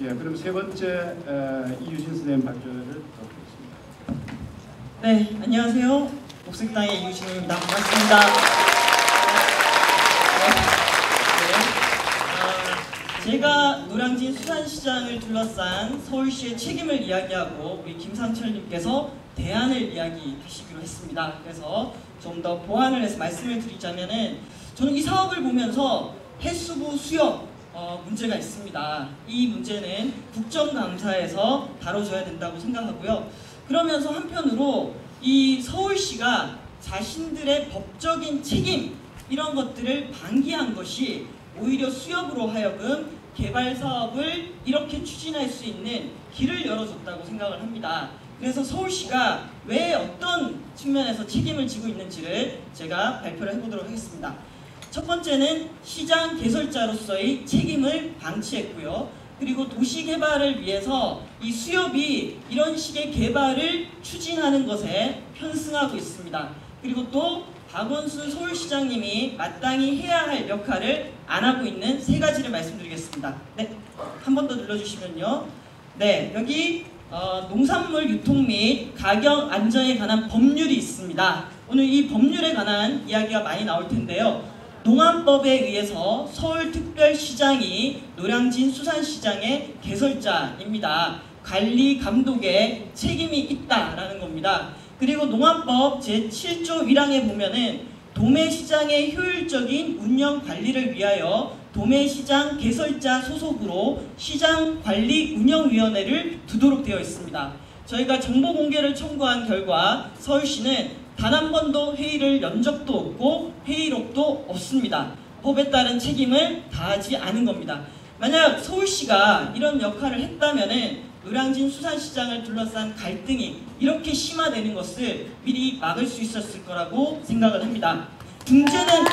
예, 그럼 세 번째 이유진 선생님 발표를 듣도록 하겠습니다. 네, 안녕하세요. 녹색당의 이유진입니다. 반갑습니다. 제가 노량진 수산시장을 둘러싼 서울시의 책임을 이야기하고 우리 김상철님께서 대안을 이야기하시기로 했습니다. 그래서 좀 더 보완을 해서 말씀을 드리자면은 저는 이 사업을 보면서 해수부 수역 문제가 있습니다. 이 문제는 국정감사에서 다뤄줘야 된다고 생각하고요. 그러면서 한편으로 이 서울시가 자신들의 법적인 책임 이런 것들을 방기한 것이 오히려 수협으로 하여금 개발 사업을 이렇게 추진할 수 있는 길을 열어줬다고 생각을 합니다. 그래서 서울시가 왜 어떤 측면에서 책임을 지고 있는지를 제가 발표를 해보도록 하겠습니다. 첫 번째는 시장 개설자로서의 책임을 방치했고요. 그리고 도시 개발을 위해서 이 수협이 이런 식의 개발을 추진하는 것에 편승하고 있습니다. 그리고 또 박원순 서울시장님이 마땅히 해야 할 역할을 안 하고 있는 세 가지를 말씀드리겠습니다. 네, 한 번 더 눌러주시면요. 네, 여기 농산물 유통 및 가격 안정에 관한 법률이 있습니다. 오늘 이 법률에 관한 이야기가 많이 나올 텐데요. 농안법에 의해서 서울특별시장이 노량진 수산시장의 개설자입니다. 관리 감독에 책임이 있다라는 겁니다. 그리고 농안법 제7조 1항에 보면은 도매시장의 효율적인 운영 관리를 위하여 도매시장 개설자 소속으로 시장관리운영위원회를 두도록 되어 있습니다. 저희가 정보공개를 청구한 결과 서울시는 단 한 번도 회의를 연 적도 없고 회의록도 없습니다. 법에 따른 책임을 다하지 않은 겁니다. 만약 서울시가 이런 역할을 했다면은 노량진 수산시장을 둘러싼 갈등이 이렇게 심화되는 것을 미리 막을 수 있었을 거라고 생각을 합니다. 중재는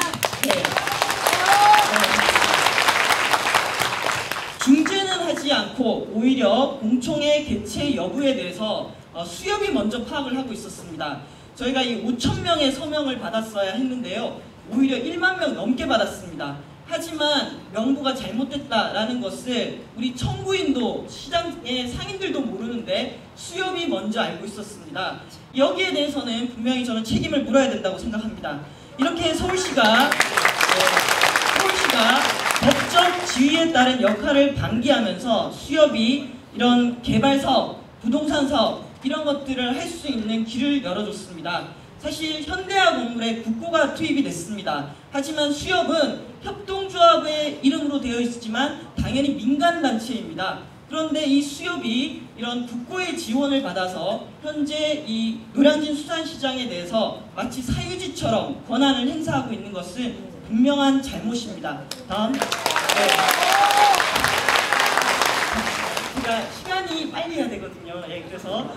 하지 않고 오히려 공청회 개최 여부에 대해서 수협이 먼저 파악을 하고 있었습니다. 저희가 이 5,000명의 서명을 받았어야 했는데요. 오히려 1만 명 넘게 받았습니다. 하지만 명부가 잘못됐다라는 것을 우리 청구인도 시장의 상인들도 모르는데 수협이 먼저 알고 있었습니다. 여기에 대해서는 분명히 저는 책임을 물어야 된다고 생각합니다. 이렇게 서울시가 법적 지위에 따른 역할을 방기하면서 수협이 이런 개발사업, 부동산사업 이런 것들을 할 수 있는 길을 열어줬습니다. 사실 현대화건물에 국고가 투입이 됐습니다. 하지만 수협은 협동조합의 이름으로 되어 있지만 당연히 민간단체입니다. 그런데 이 수협이 이런 국고의 지원을 받아서 현재 이 노량진 수산시장에 대해서 마치 사유지처럼 권한을 행사하고 있는 것은 분명한 잘못입니다. 다음. 제가 시간이 빨리 해야 되거든요. 그래서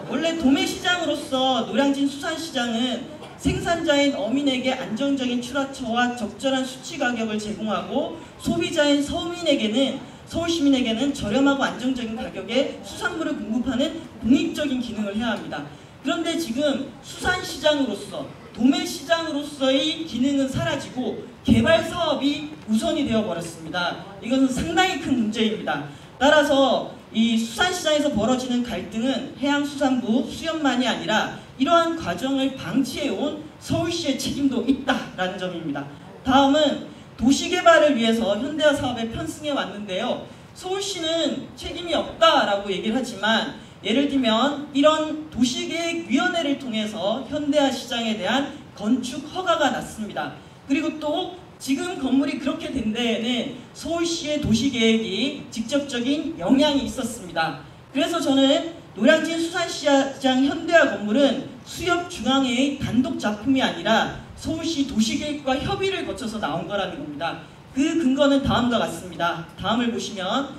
원래 도매시장으로서 노량진 수산시장은 생산자인 어민에게 안정적인 출하처와 적절한 수치 가격을 제공하고 소비자인 서울시민에게는 저렴하고 안정적인 가격에 수산물을 공급하는 공익적인 기능을 해야 합니다. 그런데 지금 수산시장으로서 도매시장으로서의 기능은 사라지고 개발사업이 우선이 되어버렸습니다. 이것은 상당히 큰 문제입니다. 따라서 이 수산시장에서 벌어지는 갈등은 해양수산부 수협만이 아니라 이러한 과정을 방치해온 서울시의 책임도 있다라는 점입니다. 다음은 도시개발을 위해서 현대화 사업에 편승해 왔는데요. 서울시는 책임이 없다라고 얘기를 하지만 예를 들면 이런 도시계획위원회를 통해서 현대화 시장에 대한 건축 허가가 났습니다. 그리고 또 지금 건물이 그렇게 된 데에는 서울시의 도시계획이 직접적인 영향이 있었습니다. 그래서 저는 노량진 수산시장 현대화 건물은 수협중앙회의 단독 작품이 아니라 서울시 도시계획과 협의를 거쳐서 나온 거라는 겁니다. 그 근거는 다음과 같습니다. 다음을 보시면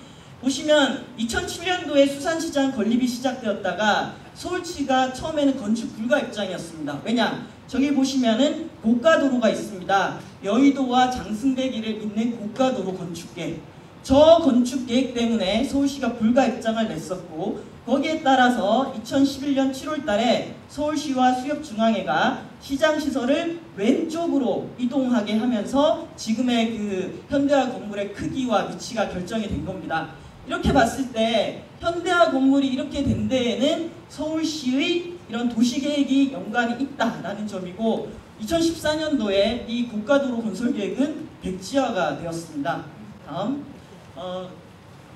2007년도에 수산시장 건립이 시작되었다가 서울시가 처음에는 건축 불가 입장이었습니다. 왜냐? 저기 보시면은 고가도로가 있습니다. 여의도와 장승대길을 잇는 고가도로 건축계획. 저 건축계획 때문에 서울시가 불가 입장을 냈었고 거기에 따라서 2011년 7월 달에 서울시와 수협중앙회가 시장시설을 왼쪽으로 이동하게 하면서 지금의 그 현대화 건물의 크기와 위치가 결정이 된 겁니다. 이렇게 봤을 때 현대화 건물이 이렇게 된 데에는 서울시의 이런 도시계획이 연관이 있다라는 점이고 2014년도에 이 고가도로 건설 계획은 백지화가 되었습니다. 다음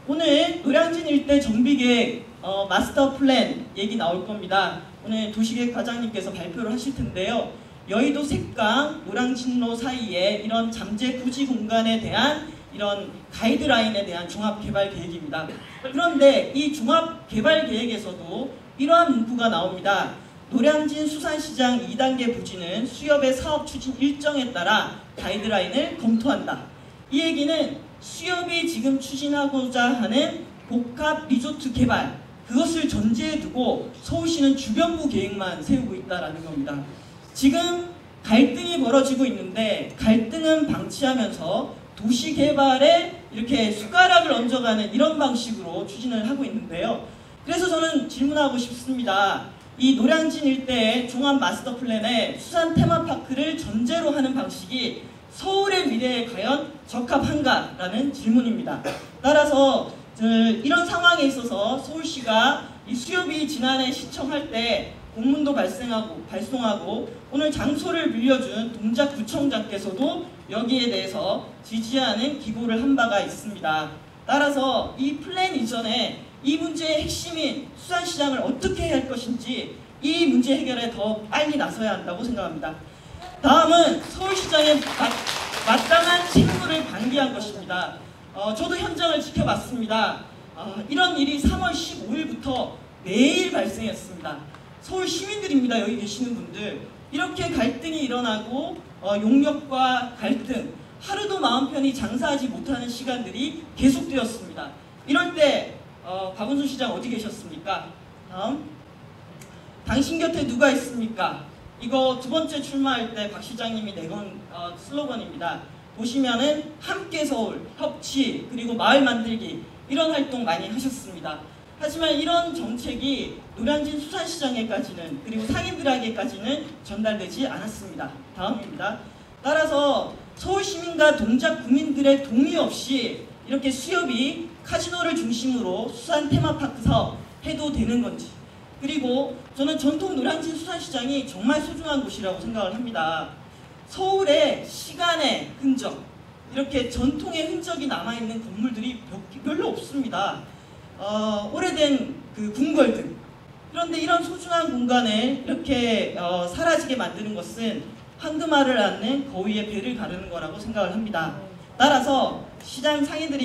오늘 노량진 일대 정비계획 마스터 플랜 얘기 나올 겁니다. 오늘 도시계획 과장님께서 발표를 하실 텐데요. 여의도 색강 노량진로 사이에 이런 잠재 부지 공간에 대한 이런 가이드라인에 대한 종합개발계획입니다. 그런데 이 종합개발계획에서도 이러한 문구가 나옵니다. 노량진 수산시장 2단계 부지는 수협의 사업 추진 일정에 따라 가이드라인을 검토한다. 이 얘기는 수협이 지금 추진하고자 하는 복합 리조트 개발, 그것을 전제에 두고 서울시는 주변부 계획만 세우고 있다는 겁니다. 지금 갈등이 벌어지고 있는데 갈등은 방치하면서 도시개발에 이렇게 숟가락을 얹어가는 이런 방식으로 추진을 하고 있는데요. 그래서 저는 질문하고 싶습니다. 이 노량진 일대의 종합 마스터 플랜에 수산 테마파크를 전제로 하는 방식이 서울의 미래에 과연 적합한가라는 질문입니다. 따라서 이런 상황에 있어서 서울시가 이 수협이 지난해 시청할 때 공문도 발송하고 오늘 장소를 빌려준 동작구청장께서도 여기에 대해서 지지하는 기고를 한 바가 있습니다. 따라서 이 플랜 이전에 이 문제의 핵심인 수산시장을 어떻게 해야 할 것인지 이 문제 해결에 더 빨리 나서야 한다고 생각합니다. 다음은 서울시장의 마땅한 책무를 방기한 것입니다. 저도 현장을 지켜봤습니다. 이런 일이 3월 15일부터 매일 발생했습니다. 서울 시민들입니다. 여기 계시는 분들. 이렇게 갈등이 일어나고 용역과 갈등, 하루도 마음 편히 장사하지 못하는 시간들이 계속되었습니다. 이럴 때 박은순 시장 어디 계셨습니까? 다음. 당신 곁에 누가 있습니까? 이거 두 번째 출마할 때 박 시장님이 내건 슬로건입니다. 보시면은 함께 서울, 협치, 그리고 마을 만들기 이런 활동 많이 하셨습니다. 하지만 이런 정책이 노량진 수산시장에까지는 그리고 상인들에게까지는 전달되지 않았습니다. 다음입니다. 따라서 서울시민과 동작 구민들의 동의 없이 이렇게 수협이 카지노를 중심으로 수산 테마파크 사업 해도 되는 건지, 그리고 저는 전통 노량진 수산시장이 정말 소중한 곳이라고 생각을 합니다. 서울의 시간의 흔적, 이렇게 전통의 흔적이 남아있는 건물들이 별로 없습니다. 오래된 그 궁궐들. 그런데 이런 소중한 공간을 이렇게 사라지게 만드는 것은 황금알을 낳는 거위의 배를 가르는 거라고 생각을 합니다. 따라서 시장께서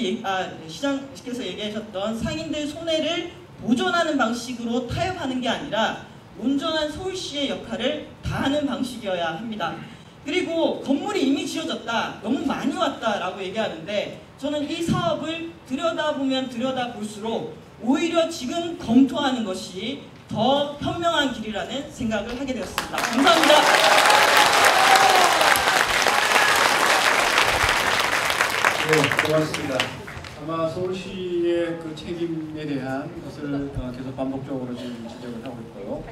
얘기하셨던 상인들 손해를 보존하는 방식으로 타협하는 게 아니라 온전한 서울시의 역할을 다하는 방식이어야 합니다. 그리고 건물이 이미 지어졌다, 너무 많이 왔다라고 얘기하는데 저는 이 사업을 들여다보면 들여다볼수록 오히려 지금 검토하는 것이 더 현명한 길이라는 생각을 하게 되었습니다. 감사합니다. 네, 고맙습니다. 아마 서울시의 그 책임에 대한 것을 계속 반복적으로 지금 지적을 하고 있고요.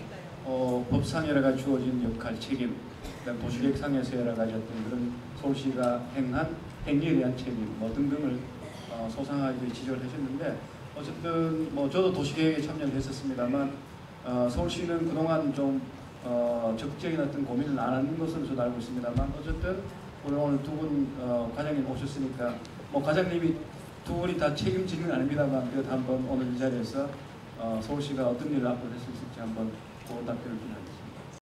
법상 여러 가지 주어진 역할, 책임, 그다음 도시계획상에서 여러 가지 어떤 그런 서울시가 행한 행위에 대한 책임, 등등을 소상하게 지적을 하셨는데, 어쨌든 저도 도시계획에 참여를 했었습니다만 서울시는 그동안 좀 적극적인 어떤 고민을 안 하는 것으로 저도 알고 있습니다만, 어쨌든 오늘 두 분 과장님 오셨으니까 과장님이 두 분이 다 책임지는 건 아닙니다만 그래도 한번 오늘 이 자리에서 서울시가 어떤 일을 앞으로 할 수 있을지 한번 그 답변을 드리겠습니다.